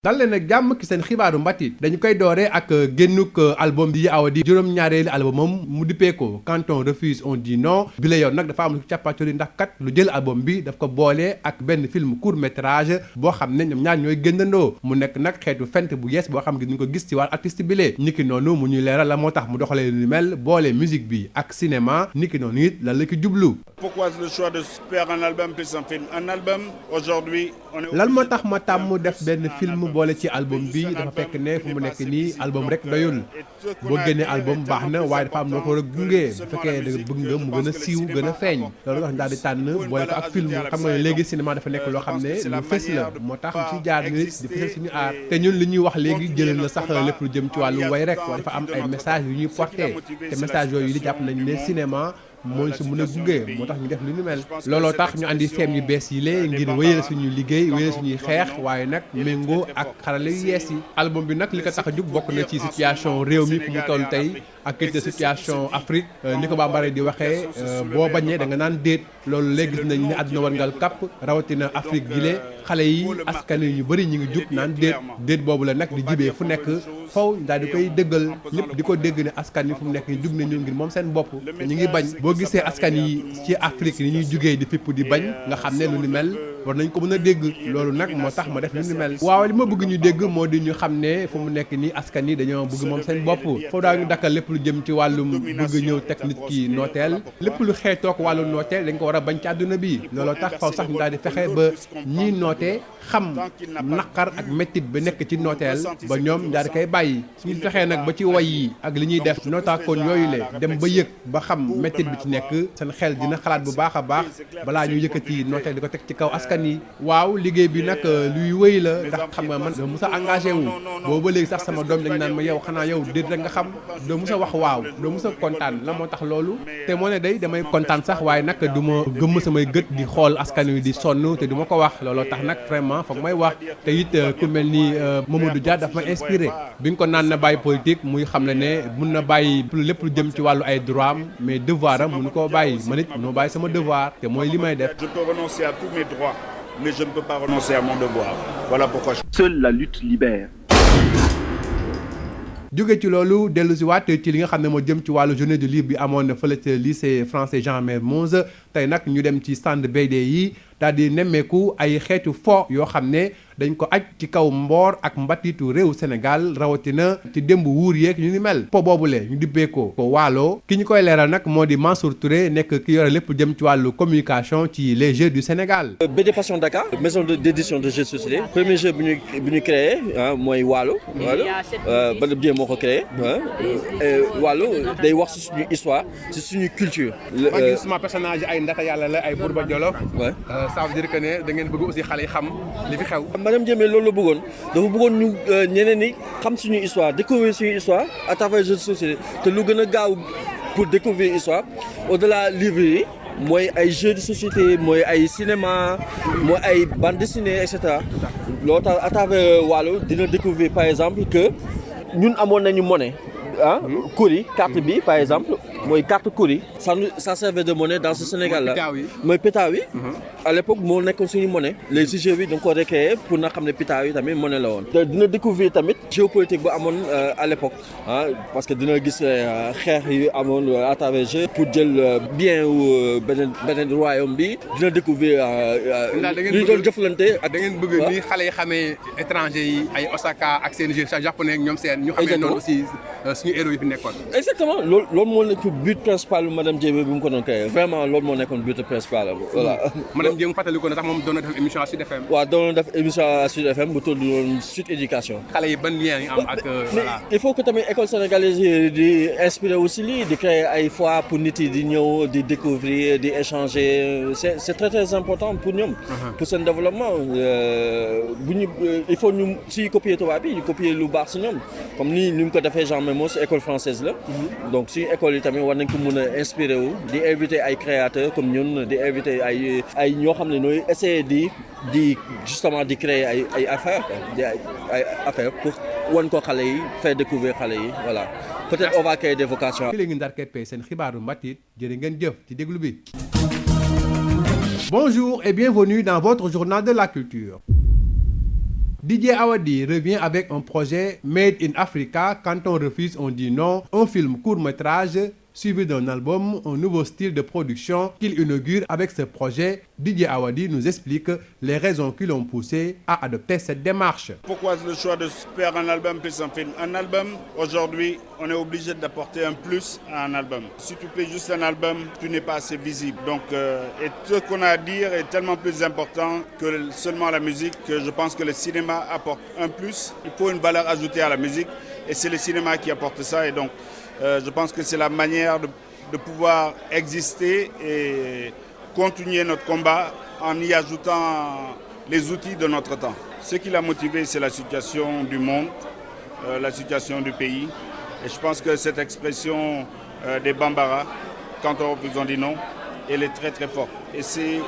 dal leen ak jàmm ki seen xibaaru mbatit dañu koy dooree ak génnuk album bi Awadi juróom-ñaareelu albumam mu dippee ko Quand on refuse on dit non bi la yoon nag dafa am lu càppaacoli ndax kat lu jël album bi daf ko boole ak benn film court métrage boo xam ne ñoom ñaar ñooy génnandoo mu nekk nag xeetu fent bu yees boo xam ne ñu ko gis ci wàllu artiste bi lee niki noonu mu ñuy leeral la moo tax mu doxalee lu mel boole musique bi ak cinéma niki noonu it lan la ki jublu. Pourquoi le choix de faire un album plus un film? Un album aujourd'hui lan moo tax ma tàmm def benn film boole ci album bi dafa fekk ne fu mu nekk nii album rek doyul boo génnee album baax na waaye dafa am noo ko war a gunge bu fekkee da bëgg nga mu gën a siiw gën a feeñ loolu tax daal di tànn boole ko ak film xam nga ne léegi cinéma dafa nekk loo xam ne lu fës la moo tax mu ci jaar nit di fësal suñu aar te ñun li ñuy wax léegi jëlee na sax lépp lu jëm ci wàllu way rek waaye dafa am ay message yu ñuy porté te message yooyu di jàpp nañu ne cinéma mooy su mën a gunge moo tax ñu def lu ñu mel looloo tax ñu andi thème yu bees yi lee ngir wéyal suñuy liggéey wéyal suñuy xeex waaye nag méngoo ak xarale yu yees yi album bi nag li ko tax a jug bokk na ci situation réew mi fu mu toll tey ak it situation Afrique ni ko Bambara di waxee boo bañee da nga naan déet loolu léegi gis nañ ni àdduna warngal kàpp rawatina Afrique gi lee xale yi askan yi ñu bëri ñu ngi jug naan déet boobu la nag di jibee fu nekk faw daal di koy dëggal lépp di ko dégg ne askan yi fu mu nekk ñu jug nañu ngir moom seen bopp te ñu ngi bañ boo gisee askan yi ci Afrique ni ñuy jugee di fipp di bañ nga xam ne lu ni mel war nañ ko mën a dégg loolu nag moo tax ma def lu ni mel waaw li ma bëgg ñu dégg moo di ñu xam ne fu mu nekk nii askan yi dañoo bëgg moom seen bopp foofu daal ñu dakkal lépp lu jëm ci wàllum bëgg ñëw teg nit ki nooteel lépp lu xeetook wàllu nooteel dañ ko war a bañ ci àdduna bi looloo tax faw sax ñu daal di fexe ba ñiy nootee xam naqar ak méttit ba nekk ci nooteel ba ñoom daal di koy bàyyi suñu fexee nag ba ci way yi ak li ñuy def nootaakoon yooyu le dem ba yëg ba xam méttit bi ci nekk seen xel dina xalaat bu baax a baax balaa ñu yëkkati nooteel di ko teg ci kaw askan yi waaw liggéey bi nag luy wëy la ndax xam nga man doo mus a engagé wu boobu ba léegi sax sama doom dañu naan ma yow xanaa yow déet rek nga xam doo mus a wax waaw doo mus a kontaan la moo tax loolu te moo ne day damay kontaan sax waaye nag du ma gëmm samay gët di xool askan wi di sonn te du ma ko wax looloo tax nag vraiment foog may wax te it ku mel ni Mamadou Dia daf ma inspiré bi nga ko naan na bàyyi politique muy xam ne mun na bàyyi lépp lu jëm ci wàllu ay droit am mais devoir am mun koo bàyyi man it noo bàyyi sama devoir te mooy li may def. Je peux renoncer à tous mes droits, mais je ne peux pas renoncer à mon devoir. Voilà pourquoi. Seule la lutte libère. jóge ci loolu dellu si waat ci li nga xam ne moo jëm ci wàllu journée du livre bi amoon na fële ca lycée français Jean Mermoz tey nag ñu dem ci stand BD yi daal di nemmeeku ay xeetu fo yoo xam ne dañ ko aj ci kaw mboor ak mbatitu réew Sénégal rawatina ci démb wuur yeeg ñu ni mel po boobule ñu dibbee ko waalo ki ñu koy leeral nag moo di Mansour Touré nekk ki yore lépp jëm ci wàllu communication ci les Jeux du Sénégal. BD Passion Dakar maison d'édition de jeux de société premier jeu bi ñu créé mooy waalo Bada Dieng moo ko créé waalo day wax ci suñu histoire ci suñu culture. man gis sama personnage ay Ndata Yàlla la ay Bourba Jolof. ça veut dire que ne da ngeen bëgg aussi xale yi xam li fi xew. Madame Diémé loolu la bëggoon dafa bëggoon ñu ñeneen ñi xam suñu histoire découvrir suñu histoire à travers jeux de société te lu gën a gaaw pour découvrir histoire au-delà livre yi mooy ay jeux de société mooy ay cinéma mooy ay bande dessinée et cetera loolu tax à travers Waalo dina découvrir par exemple que ñun amoon nañu monnaie Kori carte bi par exemple mooy carte Kori ça servait de monnaie dans ce Sénégal là mooy Pétaw yi à l'époque moo nekkoon suñu monnaie les sujets bi da nga ko recréer pour na xam ne Pétaw yi tamit monnaie la woon te dina découvrir tamit géopolitique bu amoon à l'époque parce que dina gis xeex yu amoon à travers jeu pour jël bien wu beneen royaume bi dina découvrir li doon jëflante ak da ngeen bëgg ni xale yi xamee étranger yi ay Osaka ak seen jeu japonais ak ñoom seen ñu xamee noonu aussi suñu héros yi fi nekkoon. exactement loolu moo nekk but principal bi madame Diémé bi mu ko doon créé vraiment loolu moo nekkoon but principal voilà. madame Diémé fàttali ko ne sax moom doon na def émission à Sud FM. waaw doon na def émission à Sud FM bu tudd woon Sud Éducation. xale yi ban lien yi am ak voilà. il faut que tamit école sénégalaise yi di inspirer aussi lii di créer ay foires pour nit yi di ñëw di découvrir di échanger c'est très très important pour ñoom. pour seen développement bu ñu il faut ñu si copier tubaab bi ñu copier lu baax si ñoom comme ni ñu ko defee Jean Mermoz école française la. donc suñu école yi tamit war nañ ko mën a inspiré wu di inviter ay créateurs comme ñun di inviter ay ñoo xam ne nooy essayer di justement di créer ay affaires quoi di ay affaires pour wan ko xale yi faire découvrir xale yi voilà peut-être on va créer des vocations. fii la ñu ndar keppee seen xibaaru mbatit jërë ngeen jëf ci déglu bi. Bonjour et bienvenue dans votre journal de la culture. DJ Awadi revient avec un projet Made in Africa. Quand on refuse, on dit non. Un film court-métrage suivi d'un album, un nouveau style de production qu'il inaugure avec ce projet. DJ Awadi nous explique les raisons qui l'ont poussé à adopter cette démarche. Pourquoi le choix de faire un album plus un film? Un album, aujourd'hui, on est obligé d'apporter un plus à un album. Si tu fais juste un album, tu n'es pas assez visible. Donc, et ce qu'on a à dire est tellement plus important que seulement la musique, que je pense que le cinéma apporte un plus. Il faut une valeur ajoutée à la musique et c'est le cinéma qui apporte ça. Et donc, je pense que c'est la manière de pouvoir exister et continuer notre combat en y ajoutant les outils de notre temps. Ce qui l'a motivé, c'est la situation du monde, la situation du pays. Et je pense que cette expression des Bambara, quand on refuse, on dit non, elle est très très forte. Et c'est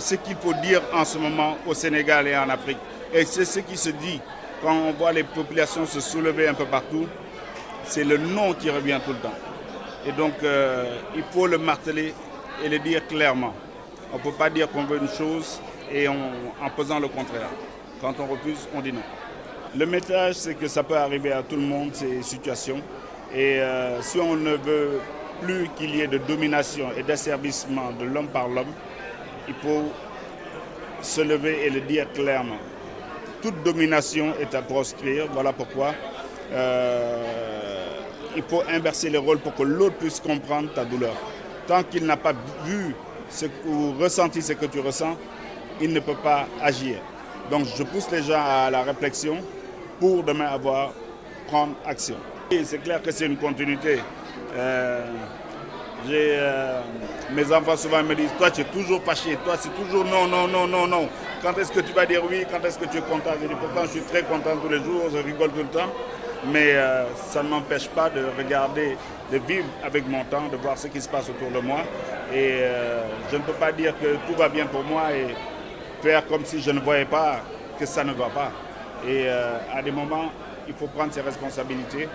ce qu'il faut dire en ce moment au Sénégal et en Afrique. Et c'est ce qui se dit quand on voit les populations se soulever un peu partout. C'est le non qui revient tout le temps. Et donc, il faut le marteler et le dire clairement. On ne peut pas dire qu'on veut une chose et en faisant le contraire. Quand on refuse, on dit non. Le message, c'est que ça peut arriver à tout le monde, ces situations. Et si on ne veut plus qu'il y ait de domination et d'asservissement de l'homme par l'homme, il faut se lever et le dire clairement. Toute domination est à proscrire. Voilà pourquoi il faut inverser les rôles pour que l'autre puisse comprendre ta douleur. Tant qu'il n'a pas vu ou ressenti ce que tu ressens, il ne peut pas agir. Donc je pousse les gens à la réflexion pour demain prendre action. Et c'est clair que c'est une continuité. Mes enfants souvent me disent, toi tu es toujours fâché, toi c'est toujours non, non, non, non, non. Quand est-ce que tu vas dire oui, quand est-ce que tu es content? Je dis pourtant je suis très content tous les jours, je rigole tout le temps. Mais ça ne m'empêche pas de regarder, de vivre avec mon temps, de voir ce qui se passe autour de moi. Et je ne peux pas dire que tout va bien pour moi et faire comme si je ne voyais pas que ça ne va pas. Et à des moments, il faut prendre ses responsabilités.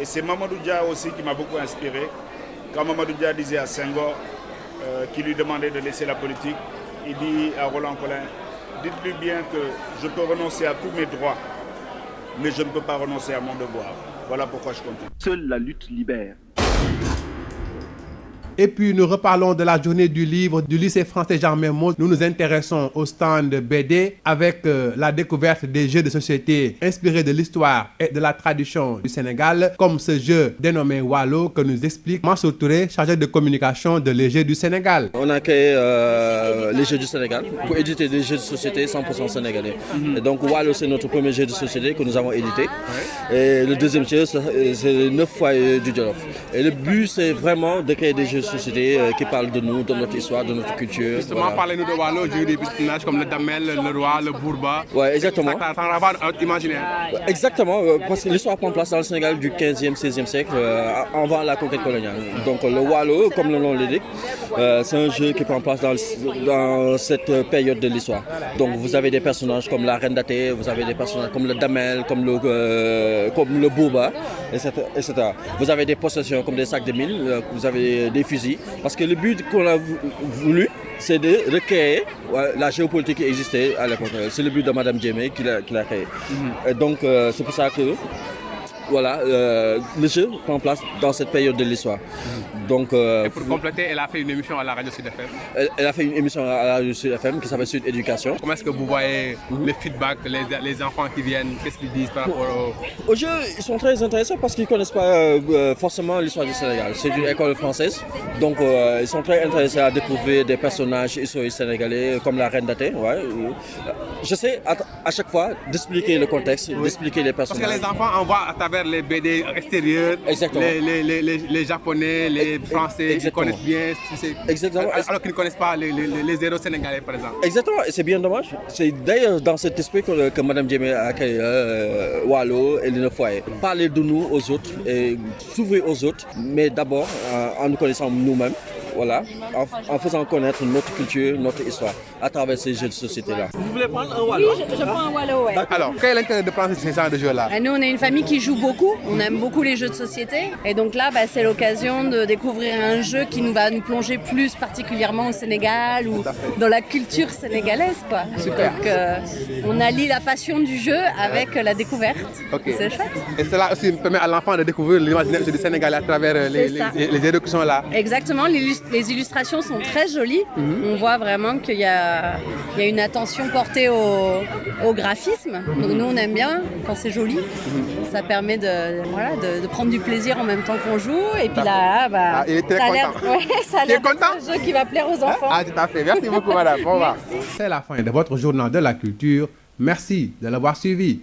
Et c'est Mamadou Dia aussi qui m'a beaucoup inspiré. Quand Mamadou Dia disait à Senghor, qui lui demandait de laisser la politique, il dit à Roland Collin, dites-lui bien que je peux renoncer à tous mes droits, mais je ne peux pas renoncer à mon devoir. Voilà pourquoi je continue. Seule la lutte libère. Et puis nous reparlons de la journée du livre du lycée français Jean Mermoz. Nous nous intéressons au stand BD avec la découverte des jeux de société inspirés de l'histoire et de la tradition du Sénégal, comme ce jeu dénommé Wallo que nous explique Mansour Touré, chargé de communication de Les Jeux du Sénégal. On a créé les Jeux du Sénégal pour éditer des jeux de société 100% sénégalais. Et donc Wallo, c'est notre premier jeu de société que nous avons édité. Et le deuxième jeu, c'est les 9 foyers du Jolof. Et le but, c'est vraiment de créer des jeux société qui parle de nous, de notre histoire, de notre culture. Justement, voilà. parlez-nous de Wallo, j'ai eu des personnages comme le Damel, le roi, le Bourba. Ouais, exactement. Ça ravage imaginaire. Exactement, parce que l'histoire prend place dans le Sénégal du 15e, 16e siècle, avant la conquête coloniale. Donc le Wallo, comme le nom l'indique, c'est un jeu qui prend place dans cette période de l'histoire. Donc vous avez des personnages comme la Reine Daté, vous avez des personnages comme le Damel, comme le Bourba, etc., etc. Vous avez des possessions comme des sacs de mille, vous avez des fusils. Parce que le but qu'on a voulu, c'est de recréer la géopolitique qui existait à l'époque. C'est le but de Mme Djemé qui l'a créé. Et donc c'est pour ça que voilà, le jeu prend place dans cette période de l'histoire. Donc, et pour compléter, elle a fait une émission à la radio Sud FM. Elle a fait une émission à la radio Sud FM qui s'appelle Sud Éducation. Comment est-ce que vous voyez les feedbacks, les enfants qui viennent, qu'est-ce qu'ils disent par rapport au jeu? Ils sont très intéressants parce qu'ils ne connaissent pas forcément l'histoire du Sénégal. C'est une école française, donc ils sont très intéressés à découvrir des personnages historiques sénégalais comme la Reine Daté. Ouais. J'essaie à chaque fois d'expliquer le contexte, d'expliquer les personnages. Parce que les enfants en voient à travers les BD extérieurs, les Japonais, les Français, ils connaissent bien. Exactement. Alors qu'ils ne connaissent pas les héros sénégalais, par exemple. Exactement, et c'est bien dommage. C'est d'ailleurs dans cet esprit que Mme Djemé a créé Wallo et les 9 foyers. Parler de nous aux autres et s'ouvrir aux autres, mais d'abord en nous connaissant nous-mêmes. voilà, en faisant connaître notre culture, notre histoire, à travers ces jeux de société-là. Vous voulez prendre un Wallo? Oui, je prends un Wallo, ouais. Alors, quel est l'intérêt de prendre ces genres de jeux-là? Nous, on est une famille qui joue beaucoup, on aime beaucoup les jeux de société. Et donc là, c'est l'occasion de découvrir un jeu qui va nous plonger plus particulièrement au Sénégal ou dans la culture sénégalaise, quoi. Super. Donc, on allie la passion du jeu avec la découverte. Okay. C'est chouette. Et cela aussi permet à l'enfant de découvrir l'imaginaire du Sénégal à travers les héros qui sont là. Exactement, les illustrations sont très jolies. On voit vraiment qu'il y a une attention portée au graphisme. Donc nous, on aime bien quand c'est joli. Ça permet de prendre du plaisir en même temps qu'on joue. Et puis là, il est très content. Ça a l'air d'être un jeu qui va plaire aux enfants. Ah, tout à fait. Merci beaucoup, madame. Au revoir. C'est la fin de votre journal de la culture. Merci de l'avoir suivi.